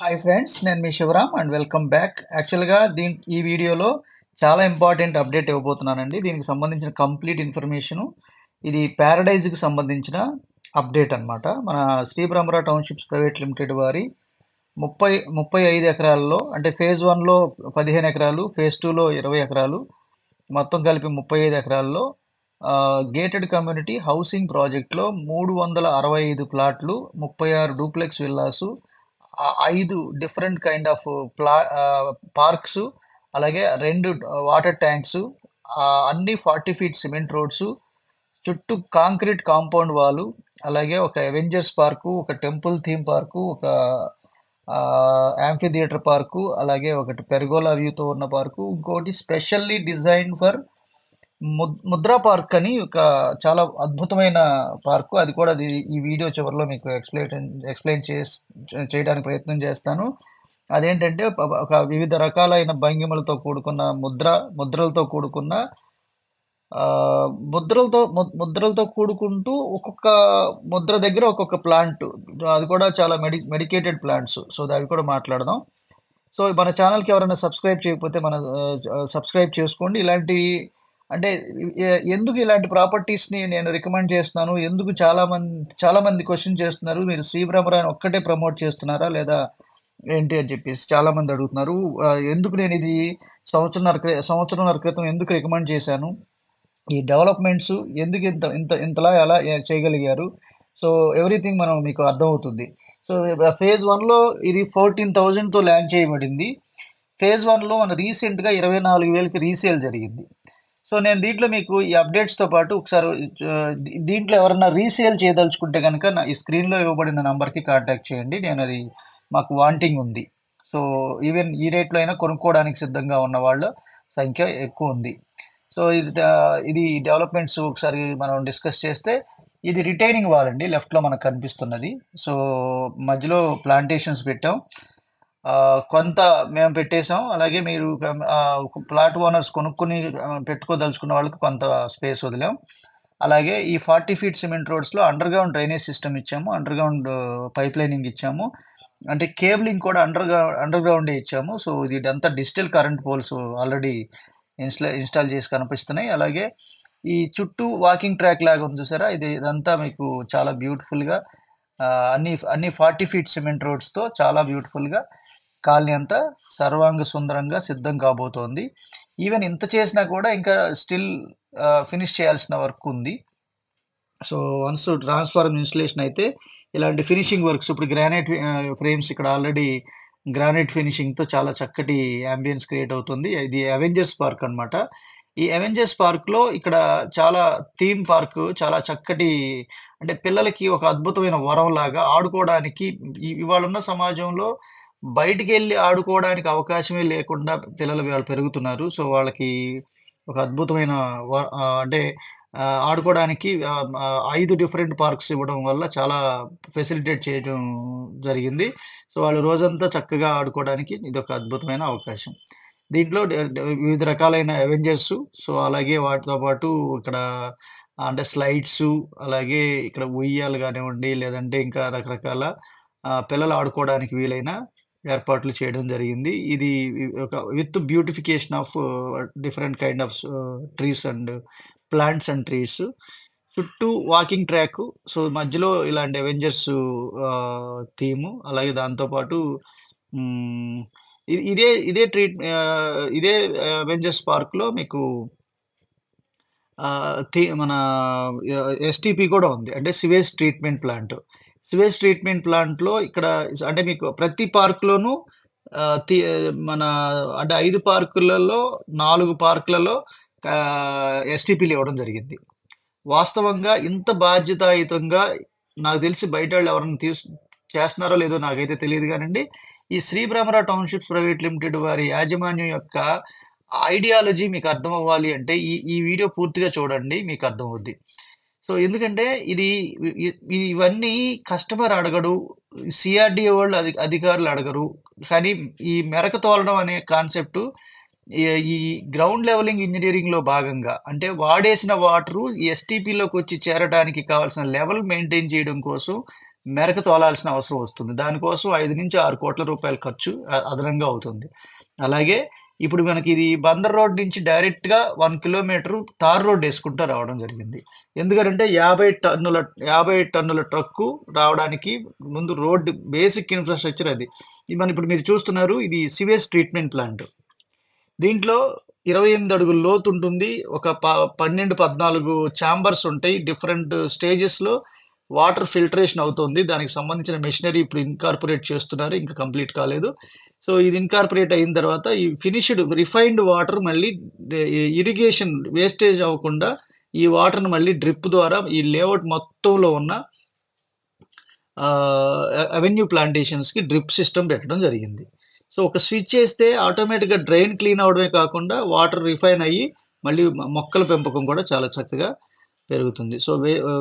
Hi friends, నేను మీ Shivaram and welcome back. యాక్చువల్‌గా ఈ వీడియోలో చాలా ఇంపార్టెంట్ అప్డేట్ ఇవ్వబోతున్నానండి. దీనికి సంబంధించిన కంప్లీట్ ఇన్ఫర్మేషను ఇది పారడైజ్‌కి సంబంధించిన అప్డేట్ అన్నమాట. మన Sri Brahmara townships private limited వారి 35 ఎకరాల్లో అంటే ఫేజ్ 1లో 15 ఎకరాలు, ఫేజ్ 2లో 20 ఎకరాలు, మొత్తం కలిపి 35 ఎకరాల్లో గేటెడ్ కమ్యూనిటీ హౌసింగ్ ప్రాజెక్ట్‌లో 365 ప్లాట్లు, 36 duplex villas, 5 different kind of parks, అలాగే 2 వాటర్ ట్యాంక్సు, అన్నీ 40 ఫీట్ సిమెంట్ రోడ్సు, చుట్టూ కాంక్రీట్ కాంపౌండ్ వాలు, అలాగే ఒక అవెంజర్స్ పార్కు, ఒక టెంపుల్ థీమ్ పార్కు, ఒక యాంఫీ థియేటర్ పార్కు, అలాగే ఒకటి పెర్గోలా వ్యూతో ఉన్న పార్కు, ఇంకోటి specially design for Mudra park అని ఒక చాలా అద్భుతమైన పార్కు. అది కూడా ఈ వీడియో చివరిలో మీకు ఎక్స్‌ప్లెయిన్ చేయడానికి ప్రయత్నం చేస్తాను. అదేంటంటే ఒక వివిధ రకాలైన భంగిమలతో కూడుకున్న ముద్రలతో కూడుకున్న ముద్రలతో కూడుకుంటూ ఒక్కొక్క ముద్ర దగ్గర ఒక్కొక్క ప్లాంట్. అది కూడా చాలా మెడికేటెడ్ ప్లాంట్స్. సో, అవి కూడా మాట్లాడదాం. సో, మన ఛానెల్‌కి ఎవరైనా సబ్స్క్రైబ్ చేయకపోతే సబ్స్క్రైబ్ చేసుకోండి. ఇలాంటివి అంటే ఎందుకు ఇలాంటి ప్రాపర్టీస్‌ని నేను రికమెండ్ చేస్తున్నాను? ఎందుకు చాలామంది క్వెషన్ చేస్తున్నారు. మీరు శ్రీ భ్రమరాన్ని ఒక్కటే ప్రమోట్ చేస్తున్నారా? లేదా ఏంటి అని చెప్పేసి చాలామంది అడుగుతున్నారు. ఎందుకు నేనిది సంవత్సరంన్నర క్రితం ఎందుకు రికమెండ్ చేశాను? ఈ డెవలప్‌మెంట్స్ ఎందుకు ఇంతలా ఎలా చేయగలిగారు? సో, ఎవ్రీథింగ్ మీకు అర్థమవుతుంది. సో, ఫేజ్ 1లో ఇది 14,000తో ల్యాండ్ చేయబడింది. ఫేజ్ 1లో రీసెంట్‌గా 24,000కి రీసేల్ జరిగింది. సో, నేను దీంట్లో మీకు ఈ అప్డేట్స్‌తో పాటు ఒకసారి దీంట్లో ఎవరన్నా రీసేల్ చేయదలుచుకుంటే గనక ఈ స్క్రీన్‌లో ఇవ్వబడిన నంబర్‌కి కాంటాక్ట్ చేయండి. మాకు వాంటింగ్ ఉంది. సో, ఈవెన్ ఈ రేట్‌లో అయినా కొనుక్కోవడానికి సిద్ధంగా ఉన్న వాళ్ళ సంఖ్య ఎక్కువుంది. సో, ఇది డెవలప్‌మెంట్స్ ఒకసారి మనం డిస్కస్ చేస్తే, ఇది రిటైనింగ్ వాల్ అండి. లెఫ్ట్‌లో మనకు కనిపిస్తున్నది. సో, మధ్యలో ప్లాంటేషన్స్ పెట్టాం. కొంత మేము పెట్టేసాం. అలాగే మీరు ప్లాట్ ఓనర్స్ కొనుక్కొని పెట్టుకోదలుచుకున్న వాళ్ళకి కొంత స్పేస్ వదిలాం. అలాగే ఈ 40 ఫీట్ సిమెంట్ రోడ్స్‌లో అండర్‌గ్రౌండ్ డ్రైనేజ్ సిస్టమ్ ఇచ్చాము. అండర్‌గ్రౌండ్ పైప్‌లైనింగ్ ఇచ్చాము. అంటే కేబులింగ్ కూడా అండర్‌గ్రౌండే ఇచ్చాము. సో, ఇదంతా digital current poles already install చేసి కనిపిస్తున్నాయి. అలాగే ఈ చుట్టూ వాకింగ్ ట్రాక్ లాగా ఉంది చూసారా? ఇదంతా మీకు చాలా బ్యూటిఫుల్‌గా అన్ని 40 ఫీట్ సిమెంట్ రోడ్స్‌తో చాలా బ్యూటిఫుల్‌గా కాలనీ అంతా సర్వాంగ సుందరంగా సిద్ధం కాబోతోంది. ఈవెన్ ఇంత చేసినా కూడా ఇంకా స్టిల్ ఫినిష్ చేయాల్సిన వర్క్ ఉంది. సో, వన్స్ ట్రాన్స్‌ఫార్మర్ ఇన్‌స్టలేషన్ అయితే ఇలాంటి ఫినిషింగ్ వర్క్స్ ఇప్పుడు గ్రానైట్ ఫ్రేమ్స్ ఇక్కడ ఆల్రెడీ గ్రానైట్ ఫినిషింగ్‌తో చాలా చక్కటి యాంబియన్స్ క్రియేట్ అవుతుంది. ఇది అవెంజర్స్ పార్క్ అన్నమాట. ఈ అవెంజర్స్ పార్క్‌లో ఇక్కడ చాలా థీమ్ పార్క్ చాలా చక్కటి అంటే పిల్లలకి ఒక అద్భుతమైన వరంలాగా ఆడుకోవడానికి ఇవాళున్న సమాజంలో బయటికెళ్ళి ఆడుకోవడానికి అవకాశమే లేకుండా పిల్లలు ఇవాళ పెరుగుతున్నారు. సో, వాళ్ళకి ఒక అద్భుతమైన అంటే ఆడుకోవడానికి 5 డిఫరెంట్ పార్క్స్ ఇవ్వడం వల్ల చాలా ఫెసిలిటేట్ చేయడం జరిగింది. సో, వాళ్ళు రోజంతా చక్కగా ఆడుకోవడానికి ఇదొక అద్భుతమైన అవకాశం. దీంట్లో వివిధ రకాలైన అవెంజర్సు, సో, అలాగే వాటితో పాటు ఇక్కడ అంటే స్లైడ్సు, అలాగే ఇక్కడ ఉయ్యాలు గానివ్వండి, లేదంటే ఇంకా రకరకాల పిల్లలు ఆడుకోవడానికి వీలైన ఏర్పాట్లు చేయడం జరిగింది. ఇది ఒక with beautification of different kind of trees and plants and trees. చుట్టూ వాకింగ్ ట్రాకు. సో, మధ్యలో ఇలాంటి అవెంజర్స్ థీము. అలాగే దాంతో పాటు హ్మ్. ఇదే అవెంజర్స్ పార్క్‌లో మీకు మన ఎస్‌టిపి కూడా ఉంది. అంటే sewage treatment plant. Sewage treatment ప్లాంట్‌లో ఇక్కడ అంటే మీకు ప్రతి పార్క్‌లోనూ ఆహ్, తి మన అంటే 5 పార్కులలో 4 పార్కులలో ఎస్‌టిపిలు ఇవ్వడం జరిగింది. వాస్తవంగా ఇంత బాధ్యతాయుతంగా నాకు తెలిసి బయటోళ్ళు ఎవరైనా చేస్తున్నారో లేదో నాకైతే తెలీదు గానండి. ఈ Shri Bhramara townships private limited వారి యాజమాన్యం యొక్క ఐడియాలజీ మీకు అర్థమవ్వాలి అంటే ఈ వీడియో పూర్తిగా చూడండి. మీకు అర్థమవుద్ది. సో, ఎందుకంటే ఇది ఇవన్నీ కస్టమర్ అడగడు. సీఆర్‌డీఏ వాళ్ళు అధికారులు అడగరు. కానీ ఈ మెరక తోలడం అనే కాన్సెప్టు ఈ ఈ గ్రౌండ్ లెవెలింగ్ ఇంజినీరింగ్‌లో భాగంగా అంటే వాడేసిన వాటరు ఎస్‌టిపిలోకొచ్చి చేరడానికి కావాల్సిన లెవెల్ మెయింటైన్ చేయడం కోసం మెరక తోలాల్సిన అవసరం వస్తుంది. దానికోసం 5-6 కోట్ల రూపాయల ఖర్చు అదనంగా అవుతుంది. అలాగే ఇప్పుడు మనకి ఇది బందర్ రోడ్ నుంచి డైరెక్ట్‌గా 1 కిలోమీటరు తార్ రోడ్ యేసుకుంటా రావడం జరిగింది. ఎందుకనంటే 50 టన్నుల ట్రక్కు రావడానికి ముందు రోడ్ బేసిక్ ఇన్‌ఫ్రాస్ట్రక్చర్ అది. ఇప్పుడు మీరు చూస్తున్నారు ఇది సివేజ్ ట్రీట్మెంట్ ప్లాంట్. దీంట్లో 28 అడుగుల లోతుంటుంది. ఒక 12, 14 చాంబర్స్ ఉంటాయి. డిఫరెంట్ స్టేజెస్‌లో వాటర్ ఫిల్టరేషన్ అవుతుంది. దానికి సంబంధించిన మెషినరీ ఇప్పుడు ఇన్కార్పొరేట్ చేస్తున్నారు. ఇంకా కంప్లీట్ కాలేదు. సో, ఇది ఇన్కార్పొరేట్ అయిన తర్వాత ఈ ఫినిష్డ్ రిఫైన్డ్ వాటర్ మళ్ళీ ఇరిగేషన్ వేస్టేజ్ అవ్వకుండా ఈ వాటర్‌ని మళ్ళీ డ్రిప్ ద్వారా ఈ లేఅవుట్ మొత్తంలో ఉన్న అవెన్యూ ప్లాంటేషన్స్‌కి డ్రిప్ సిస్టమ్ పెట్టడం జరిగింది. సో, ఒక స్విచ్ ఏస్తే ఆటోమేటిక్‌గా డ్రైన్ క్లీన్ అవ్వడమే కాకుండా వాటర్ రిఫైన్ అయ్యి మళ్ళీ మొక్కల పెంపకం కూడా చాలా చక్కగా పెరుగుతుంది. సో,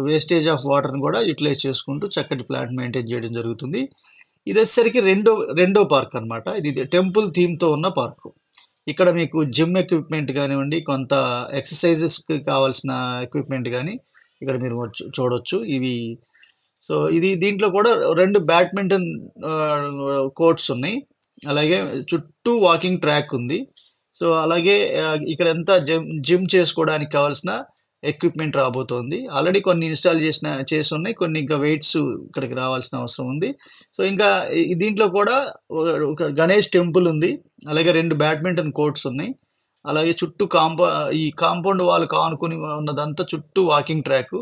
వేస్టేజ్ ఆఫ్ వాటర్‌ని కూడా యుటిలైజ్ చేసుకుంటూ చక్కటి ప్లాంట్ మెయింటైన్ చేయడం జరుగుతుంది. ఇదొచ్చేసరికి రెండో పార్క్ అన్నమాట. ఇది టెంపుల్ థీమ్‌తో ఉన్న పార్కు. ఇక్కడ మీకు జిమ్ ఎక్విప్‌మెంట్ గానివ్వండి, కొంత ఎక్సర్‌సైజెస్‌కి కావాల్సిన ఎక్విప్‌మెంట్ గాని ఇక్కడ మీరు చూడొచ్చు. దీంట్లో కూడా 2 బ్యాడ్మింటన్ కోర్ట్స్ ఉన్నాయి. అలాగే చుట్టూ వాకింగ్ ట్రాక్ ఉంది. సో, అలాగే ఇక్కడంతా జిమ్ చేసుకోవడానికి కావాల్సిన ఎక్విప్‌మెంట్ రాబోతోంది. ఆల్రెడీ కొన్ని ఇన్‌స్టాల్ చేసున్నాయి. కొన్ని ఇంకా వెయిట్స్ ఇక్కడికి రావాల్సిన అవసరం ఉంది. సో, ఇంకా దీంట్లో కూడా ఒక గణేష్ టెంపుల్ ఉంది. అలాగే 2 బ్యాడ్మింటన్ కోర్ట్స్ ఉన్నాయి. అలాగే చుట్టూ ఈ కాంపౌండ్ వాల్‌కి ఆనుకుని ఉన్నదంతా చుట్టూ వాకింగ్ ట్రాకు.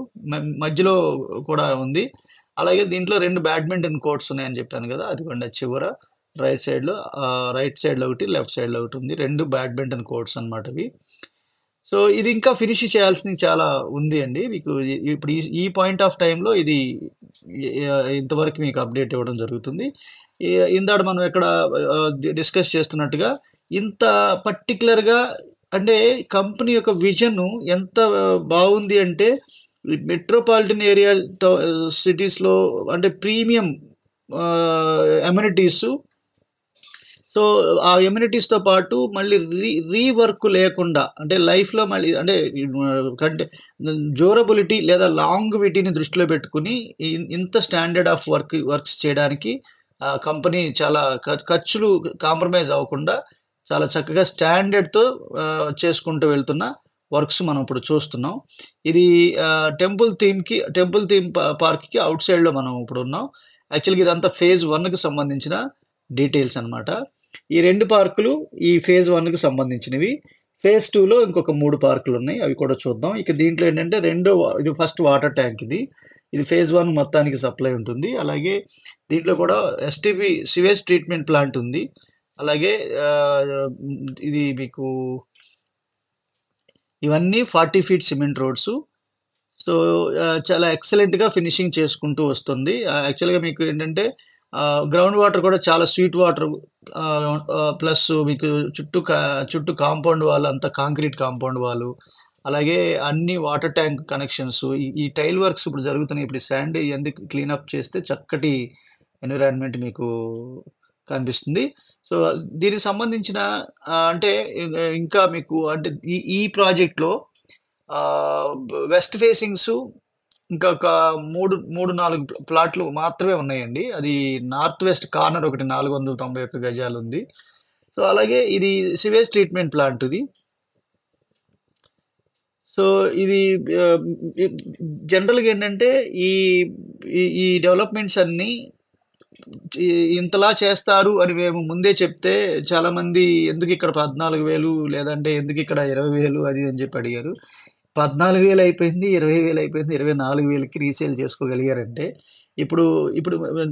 మధ్యలో కూడా ఉంది. అలాగే దీంట్లో 2 బ్యాడ్మింటన్ కోర్ట్స్ ఉన్నాయని చెప్పాను గదా! అదిగోండి చివర రైట్ సైడ్‌లో ఒకటి, లెఫ్ట్ సైడ్‌లో ఒకటి ఉంది. 2 బ్యాడ్మింటన్ కోర్ట్స్ అన్నమాట ఇవి. సో, ఇది ఇంకా ఫినిష్ చేయాల్సినవి చాలా ఉంది అండి. మీకు ఇప్పుడు ఈ పాయింట్ ఆఫ్ టైమ్‌లో ఇది ఇంతవరకు మీకు అప్డేట్ ఇవ్వడం జరుగుతుంది. ఇందాక మనం ఇక్కడ డిస్కస్ చేస్తున్నట్టుగా ఇంత పర్టిక్యులర్‌గా అంటే కంపెనీ యొక్క విజను ఎంత బావుంది అంటే మెట్రోపాలిటన్ ఏరియా సిటీస్‌లో అంటే ప్రీమియం అమ్యూనిటీసు. సో, ఆ ఎమ్యూనిటీస్‌తో పాటు మళ్ళీ రీవర్క్ లేకుండా అంటే లైఫ్‌లో మళ్ళీ అంటే డ్యూరబిలిటీ లేదా లాంగ్‌విటీని దృష్టిలో పెట్టుకొని ఇంత స్టాండర్డ్ ఆఫ్ వర్క్స్ చేయడానికి కంపెనీ చాలా ఖర్చులు కాంప్రమైజ్ అవ్వకుండా చాలా చక్కగా స్టాండర్డ్‌తో చేసుకుంటూ వెళ్తున్న వర్క్స్ మనం ఇప్పుడు చూస్తున్నాం. ఇది టెంపుల్ థీమ్ పార్క్‌కి ఔట్ సైడ్‌లో మనం ఇప్పుడున్నాం. యాక్చువల్‌గా ఇదంతా ఫేజ్ 1కి సంబంధించిన డీటెయిల్స్ అన్నమాట. ఈ 2 పార్కులు ఈ ఫేజ్ 1కి సంబంధించినవి. ఫేజ్ 2లో ఇంకొక 3 పార్కులున్నాయి. అవి కూడా చూద్దాం. ఇక దీంట్లో ఏంటంటే ఇది ఫస్ట్ వాటర్ ట్యాంక్ ఇది. ఇది ఫేజ్ 1 మొత్తానికి సప్లై ఉంటుంది. అలాగే దీంట్లో కూడా ఎస్టీపీ సివేజ్ ట్రీట్మెంట్ ప్లాంట్ ఉంది. అలాగే ఇది మీకు ఇవన్నీ 40 ఫీట్ సిమెంట్ రోడ్సు. సో, చాలా ఎక్సలెంట్‌గా ఫినిషింగ్ చేసుకుంటూ వస్తుంది. యాక్చువల్‌గా మీకు ఏంటంటే గ్రౌండ్ వాటర్ కూడా చాలా స్వీట్ వాటర్ ప్లస్ మీకు చుట్టూ కాంపౌండ్ వాల్ అంతా కాంక్రీట్ కాంపౌండ్ వాలు. అలాగే అన్ని వాటర్ ట్యాంక్ కనెక్షన్స్. ఈ టైల్ వర్క్స్ ఇప్పుడు జరుగుతున్నాయి. ఇప్పుడు శాండ్ ఇయన్నీ క్లీనప్ చేస్తే చక్కటి ఎన్విరాన్మెంట్ మీకు కనిపిస్తుంది. సో, దీనికి సంబంధించిన అంటే ఇంకా మీకు అంటే ఈ ప్రాజెక్ట్‌లో వెస్ట్ ఫేసింగ్సు ఇంకొక 4 ప్లాట్లు మాత్రమే ఉన్నాయండి. అది నార్త్ వెస్ట్ కార్నర్ ఒకటి 491 గజాలుంది. సో, అలాగే ఇది సివేజ్ ట్రీట్మెంట్ ప్లాంట్ ఇది. సో, ఇది జనరల్‌గా ఏంటంటే ఈ ఈ డెవలప్‌మెంట్స్ అన్నీ ఇంతలా చేస్తారు అని మేము ముందే చెప్తే చాలామంది ఎందుకిక్కడ 14,000 లేదంటే ఎందుకిక్కడ 20,000 అది అని చెప్పి అడిగారు. 14,000 అయిపోయింది, 20,000 అయిపోయింది, 24,000కి రీసేల్ చేసుకోగలిగారంటే ఇప్పుడు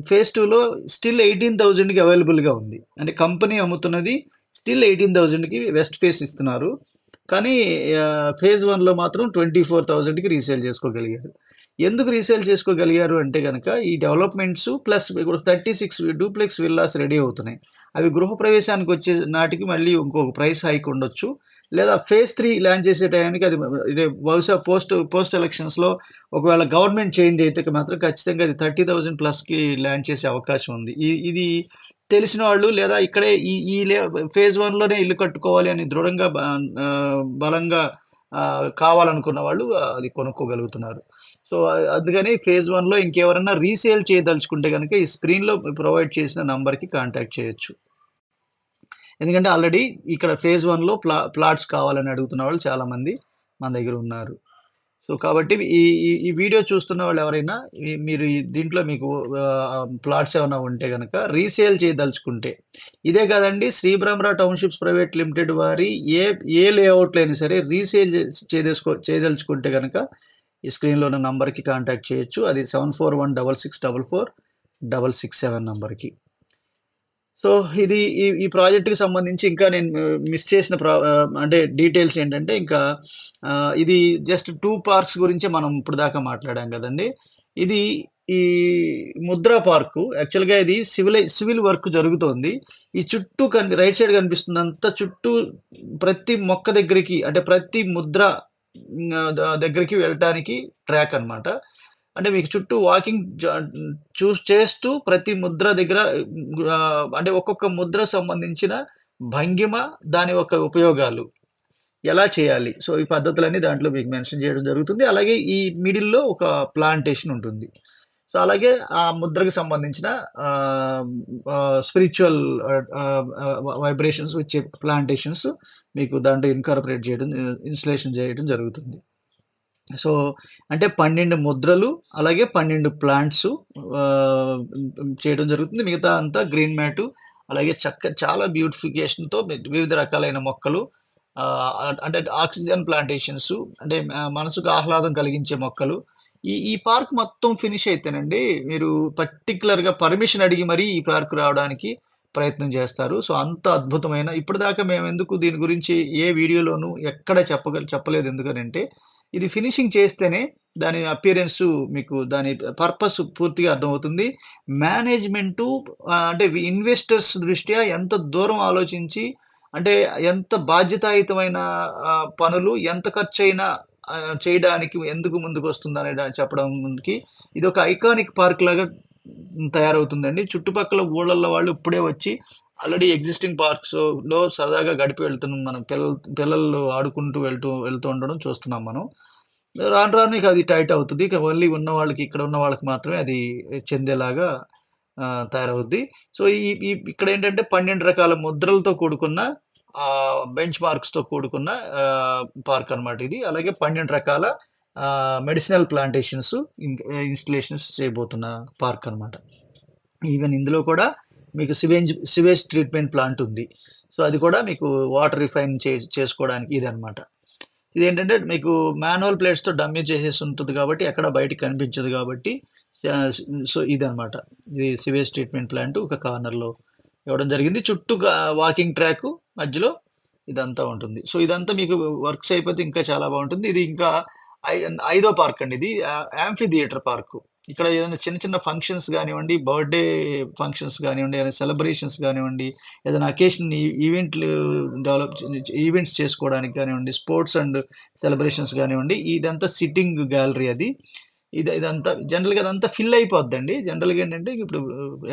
ఫేజ్ 2లో స్టిల్ 18,000కి అవైలబుల్‌గా ఉంది. అంటే కంపెనీ అమ్ముతున్నది స్టిల్ 18,000కి వెస్ట్ ఫేస్ ఇస్తున్నారు. కానీ ఫేజ్ 1లో మాత్రం 24,000కి రీసేల్ చేసుకోగలిగారు. ఎందుకు రీసేల్ చేసుకోగలిగారు అంటే గనక ఈ డెవలప్‌మెంట్స్ ప్లస్ ఇప్పుడు 36 డూప్లెక్స్ విల్లాస్ రెడీ అవుతున్నాయి. అవి గృహప్రవేశానికి వచ్చే నాటికి మళ్ళీ ఇంకొక ప్రైస్ హైక్ ఉండొచ్చు. లేదా ఫేజ్ 3 లాంచ్ చేసే టయానికి అది బహుశా పోస్ట్ ఎలక్షన్స్‌లో ఒకవేళ గవర్నమెంట్ చేంజ్ అయితే మాత్రం ఖచ్చితంగా అది 30,000 ప్లస్‌కి లాంచ్ చేసే అవకాశం ఉంది. ఇది తెలిసిన వాళ్ళు లేదా ఇక్కడే ఈ ఈ లే ఫేజ్ 1లోనే ఇల్లు కట్టుకోవాలి అని దృఢంగా బలంగా కావాలనుకున్న వాళ్ళు అది కొనుక్కోగలుగుతున్నారు. సో, సో, అందుకని ఫేజ్ 1లో ఇంకెవరన్నా రీసేల్ చేయదలుచుకుంటే గనక ఈ స్క్రీన్‌లో ప్రొవైడ్ చేసిన నంబర్‌కి కాంటాక్ట్ చేయొచ్చు. ఎందుకంటే ఆల్రెడీ ఇక్కడ ఫేజ్ 1లో ప్లాట్స్ కావాలని అడుగుతున్న వాళ్ళు చాలామంది మన దగ్గర ఉన్నారు. సో, కాబట్టి ఈ ఈ ఈ వీడియో చూస్తున్న వాళ్ళు ఎవరైనా మీరు దీంట్లో మీకు ప్లాట్స్ ఏమన్నా ఉంటే గనక రీసేల్ చేయదలుచుకుంటే, ఇదే కాదండి శ్రీబ్రహ్మరా టౌన్‌షిప్స్ ప్రైవేట్ లిమిటెడ్ వారి ఏ లేఅవుట్‌లో అయినా సరే రీసేల్ చేయదలుచుకుంటే గనక ఈ స్క్రీన్‌లో ఉన్న నంబర్‌కి కాంటాక్ట్ చేయొచ్చు. అది 7416644667 నంబర్‌కి. సో, ఇది ఈ ప్రాజెక్ట్‌కి సంబంధించి ఇంకా నేను మిస్ చేసిన అంటే డీటెయిల్స్ ఏంటంటే ఇంకా ఇది జస్ట్ 2 పార్క్స్ గురించే మనం ఇప్పటిదాకా మాట్లాడాం గదండీ! ఇది ఈ ముద్రా పార్కు యాక్చువల్‌గా ఇది సివిల్ వర్క్ జరుగుతోంది. ఈ చుట్టూ రైట్ సైడ్ కనిపిస్తుందంతా చుట్టూ ప్రతి మొక్క దగ్గరికి అంటే ప్రతి ముద్ర దగ్గరికి వెళ్ళటానికి ట్రాక్ అన్నమాట. అంటే మీకు చుట్టూ వాకింగ్ చేస్తూ ప్రతి ముద్ర దగ్గర అంటే ఒక్కొక్క ముద్రకు సంబంధించిన భంగిమ, దాని యొక్క ఉపయోగాలు ఎలా చేయాలి? సో, ఈ పద్ధతులన్నీ దాంట్లో మీకు మెన్షన్ చేయడం జరుగుతుంది. అలాగే ఈ మిడిల్‌లో ఒక ప్లాంటేషన్ ఉంటుంది. సో, అలాగే ఆ ముద్రకు సంబంధించిన ఆహ్, ఆహ్, స్పిరిచ్యువల్ వైబ్రేషన్స్ వచ్చే ప్లాంటేషన్స్ మీకు దాంట్లో ఇన్‌స్టలేషన్ చేయడం జరుగుతుంది. సో, అంటే 12 ముద్రలు, అలాగే 12 ప్లాంట్సు ఆహ్, చేయడం జరుగుతుంది. మిగతా అంతా గ్రీన్ మ్యాటు, అలాగే చాలా బ్యూటిఫికేషన్‌తో వివిధ రకాలైన మొక్కలు అంటే ఆక్సిజన్ ప్లాంటేషన్స్ అంటే మనసుకు ఆహ్లాదం కలిగించే మొక్కలు. ఈ పార్క్ మొత్తం ఫినిష్ అయితేనండి మీరు పర్టిక్యులర్‌గా పర్మిషన్ అడిగి మరీ ఈ పార్క్ రావడానికి ప్రయత్నం చేస్తారు. సో, అంత అద్భుతమైన ఇప్పటిదాకా మేమెందుకు దీని గురించి ఏ వీడియోలోనూ ఎక్కడ చెప్పలేదు ఎందుకనంటే ఇది ఫినిషింగ్ చేస్తేనే దాని అపియరెన్సు మీకు దాని పర్పస్ పూర్తిగా అర్థమవుతుంది. మేనేజ్‌మెంటు అంటే ఇన్వెస్టర్స్ దృష్ట్యా ఎంత దూరం ఆలోచించి అంటే ఎంత బాధ్యతాయుతమైన పనులు ఎంత ఖర్చయినా చేయడానికి ఎందుకు ముందుకొస్తుందనే చెప్పడానికి ఇదొక ఐకానిక్ పార్క్ లాగా తయారవుతుందండి. చుట్టుపక్కల ఊళ్ళల్లో వాళ్ళు ఇప్పుడే వచ్చి ఆల్రెడీ ఎగ్జిస్టింగ్ పార్క్స్‌లో సరదాగా గడిపి వెళ్తున్నాం మనం. పిల్లలు ఆడుకుంటూ వెళ్తూ ఉండడం చూస్తున్నాం మనం. రాను రాను ఇక అది టైట్ అవుతది. ఇక ఓన్లీ ఉన్న వాళ్ళకి ఇక్కడ ఉన్న వాళ్ళకి మాత్రమే అది చెందేలాగా తయారవుద్ది. సో, ఈ ఈ ఇక్కడేంటంటే 12 రకాల ముద్రలతో కూడుకున్న బెంచ్ మార్క్స్‌తో కూడుకున్న పార్క్ అన్నమాట ఇది. అలాగే 12 రకాల మెడిసినల్ ప్లాంటేషన్స్ ఇన్‌స్టలేషన్స్ చేయబోతున్న పార్క్ అన్నమాట. ఈవెన్ ఇందులో కూడా మీకు సివేజ్ ట్రీట్మెంట్ ప్లాంట్ ఉంది. సో, అది కూడా మీకు వాటర్ రిఫైన్ చేసుకోవడానికి ఇదన్నమాట. ఇదేంటంటే మీకు మాన్యువల్ ప్లేట్స్‌తో డమ్మీ చేసేసి ఉంటది కాబట్టి ఎక్కడ బయటికి కనిపించదు కాబట్టి సో, ఇదన్నమాట. ఇది సివేజ్ ట్రీట్మెంట్ ప్లాంట్ ఒక కార్నర్‌లో ఇవ్వడం జరిగింది. చుట్టూ వాకింగ్ ట్రాక్ మధ్యలో ఇదంతా ఉంటుంది. సో, ఇదంతా మీకు వర్క్స్ అయిపోతే ఇంకా చాలా బావుంటుంది. ఇది ఇంకా ఐ ఐదో పార్క్ అండి ఇది. Amphi theatre park. ఇక్కడ ఏదైనా చిన్న చిన్న ఫంక్షన్స్ గానివ్వండి, బర్త్‌డే ఫంక్షన్స్ గానివ్వండి, ఏదైనా సెలబ్రేషన్స్ గానివ్వండి, ఏదైనా అకేషన్ ఈవెంట్లు ఈవెంట్స్ చేసుకోవడానికి గానివ్వండి, స్పోర్ట్స్ అండ్ సెలబ్రేషన్స్ గానివ్వండి, ఇదంతా సిట్టింగ్ గ్యాలరీ అది. ఇదంతా జనరల్‌గా అదంతా ఫిల్ అయిపోద్దండి. జనరల్‌గా ఏంటంటే ఇప్పుడు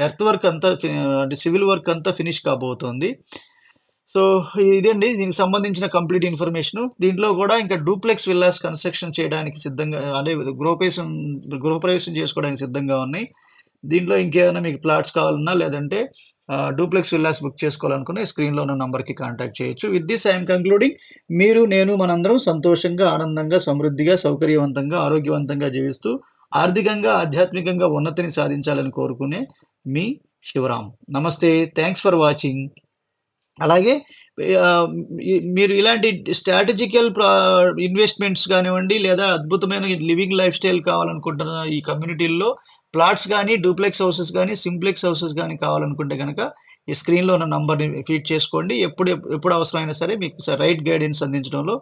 ఎర్త్ వర్క్ అంతా అంటే సివిల్ వర్క్ అంతా ఫినిష్ కాబోతోంది. సో, ఇదండి దీనికి సంబంధించిన కంప్లీట్ ఇన్ఫర్మేషను. దీంట్లో కూడా ఇంకా డూప్లెక్స్ విల్లాస్ కన్‌స్ట్రక్షన్ చేయడానికి సిద్ధంగా అంటే గృహప్రవేశం చేసుకోవడానికి సిద్ధంగా ఉన్నాయి. దీంట్లో ఇంకేదైనా మీకు ప్లాట్స్ కావాలన్నా లేదంటే డూప్లెక్స్ విల్లాస్ బుక్ చేసుకోవాలనుకున్న స్క్రీన్‌లో ఉన్న నంబర్‌కి కాంటాక్ట్ చేయొచ్చు. With this I am concluding. మీరు, నేను మనందరం సంతోషంగా, ఆనందంగా, సమృద్ధిగా, సౌకర్యవంతంగా, ఆరోగ్యవంతంగా జీవిస్తూ ఆర్థికంగా, ఆధ్యాత్మికంగా ఉన్నతిని సాధించాలని కోరుకునే మీ శివరామ్. నమస్తే. Thanks for watching. అలాగే ఆహ్, మీరు ఇలాంటి స్ట్రాటజికల్ ఇన్వెస్ట్‌మెంట్స్ గానివ్వండి, లేదా అద్భుతమైన లివింగ్ లైఫ్ స్టైల్ కావాలనుకుంటున్న ఈ కమ్యూనిటీల్లో ప్లాట్స్ గాని, డూప్లెక్స్ హౌసెస్ గాని, సింప్లెక్స్ హౌసెస్ గాని కావాలనుకుంటే గనక ఈ స్క్రీన్‌లో ఉన్న నంబర్‌ని ఫీడ్ చేసుకోండి. ఎప్పుడు అవసరమైనా సరే మీకు రైట్ గైడెన్స్ అందించడంలో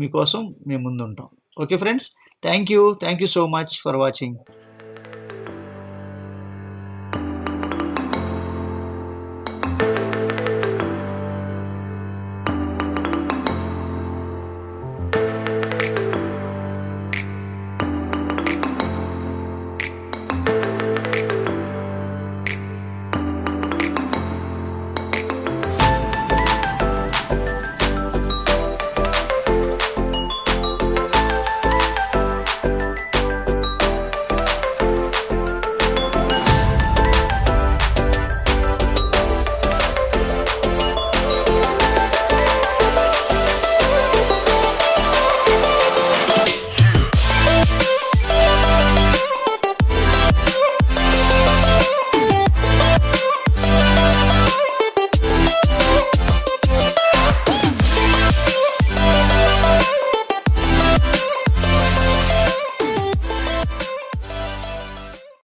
మీకోసం మేము ముందుంటాం. Okay friends. Thank you so much for watching.